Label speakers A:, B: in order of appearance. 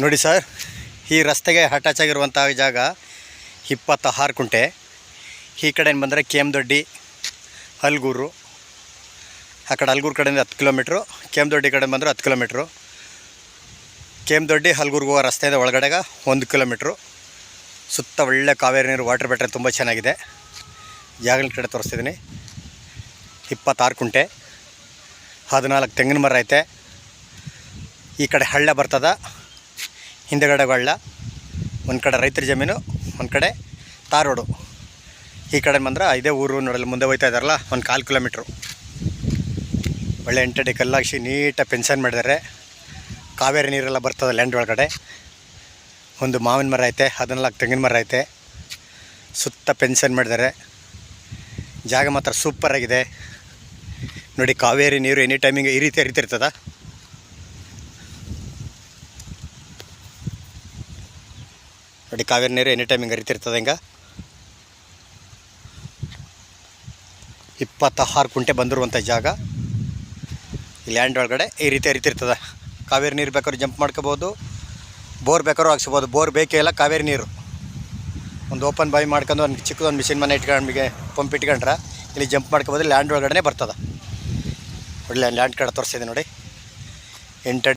A: ನೋಡಿ ಸರ್, ಈ ರಸ್ತೆಗೆ ಅಟ್ಯಾಚ್ ಆಗಿರುವಂಥ ಜಾಗ 26 ಕುಂಟೆ. ಈ ಕಡೆಯಿಂದ ಬಂದರೆ ಕೇಮದೊಡ್ಡಿ, ಹಲಗೂರು. ಆ ಕಡೆ ಹಲಗೂರು ಕಡೆಯಿಂದ 10 ಕಿಲೋಮೀಟ್ರು, ಕೇಮದೊಡ್ಡಿ ಕಡೆ ಬಂದರೆ 10 ಕಿಲೋಮೀಟ್ರು. ಕೇಮದೊಡ್ಡಿ ಹಲಗೂರಿಗೆ ಹೋಗೋ ರಸ್ತೆಯಿಂದ ಒಳಗಡೆಗೆ 1 ಕಿಲೋಮೀಟ್ರು. ಸುತ್ತ ಒಳ್ಳೆ ಕಾವೇರಿ ನೀರು ವಾಟರ್ ಬ್ಯಾಟ್ರಿ ತುಂಬ ಚೆನ್ನಾಗಿದೆ. ಜಾಗಗಳ ಕಡೆ ತೋರಿಸ್ತಿದ್ದೀನಿ. 26 ಕುಂಟೆ, 14 ತೆಂಗಿನ ಮರ ಐತೆ. ಈ ಕಡೆ ಹಳ್ಳ ಬರ್ತದ, ಹಿಂದೆಗಡೆ ಹಳ್ಳ. ಒಂದು ಕಡೆ ರೈತರ ಜಮೀನು, ಒಂದು ಕಡೆ ತಾರ್ ರೋಡು. ಈ ಕಡೆ ಬಂದ್ರೆ ಇದೇ ಊರು ನೋಡಲ್ಲ, ಮುಂದೆ ಹೋಗ್ತಾ ಇದ್ದಾರಲ್ಲ, ಒಂದು 1/4 ಕಿಲೋಮೀಟ್ರು. ಒಳ್ಳೆ ಎಂಟಡಿ ಕಲ್ಲಾಗಿಸಿ ನೀಟಾಗಿ ಪೆನ್ಷನ್ ಮಾಡಿದ್ದಾರೆ. ಕಾವೇರಿ ನೀರೆಲ್ಲ ಬರ್ತದೆ ಲ್ಯಾಂಡ್ ಒಳಗಡೆ. ಒಂದು ಮಾವಿನ ಮರ ಐತೆ, 14 ತೆಂಗಿನ ಮರ ಐತೆ. ಸುತ್ತ ಪೆನ್ಷನ್ ಮಾಡಿದ್ದಾರೆ. ಜಾಗ ಮಾತ್ರ ಸೂಪರಾಗಿದೆ ನೋಡಿ. ಕಾವೇರಿ ನೀರು ಎನಿ ಟೈಮಿಂಗ್ ಈ ರೀತಿ ಹರಿತಿರ್ತದ. ನೋಡಿ, ಕಾವೇರಿ ನೀರು ಎನಿ ಟೈಮಿಂಗ್ ಹರಿತಿರ್ತದೆ. ಹಿಂಗೆ 26 ಕುಂಟೆ ಬಂದಿರುವಂಥ ಜಾಗ. ಈ ಲ್ಯಾಂಡ್ ಒಳಗಡೆ ಈ ರೀತಿ ಹರಿತಿರ್ತದೆ. ಕಾವೇರಿ ನೀರು ಬೇಕಾದ್ರೂ ಜಂಪ್ ಮಾಡ್ಕೋಬೋದು, ಬೋರ್ ಬೇಕಾದ್ರೂ ಹಾಕ್ಸ್ಬೋದು. ಬೋರ್ ಬೇಕೇ ಇಲ್ಲ, ಕಾವೇರಿ ನೀರು. ಒಂದು ಓಪನ್ ಬಾವಿ ಮಾಡ್ಕೊಂಡು ಒಂದು ಚಿಕ್ಕದೊಂದು ಮಿಷಿನ್ ಮನೆ ಇಟ್ಕೊಂಡ್ಬಿಗೆ ಪಂಪ್ ಇಟ್ಕೊಂಡ್ರೆ ಇಲ್ಲಿ ಜಂಪ್ ಮಾಡ್ಕೋಬೋದು. ಲ್ಯಾಂಡ್ ಒಳಗಡೆ ಬರ್ತದೆ. ಒಳ್ಳೆ ಲ್ಯಾಂಡ್ ಕಡೆ ತೋರಿಸಿದೆ ನೋಡಿ. 8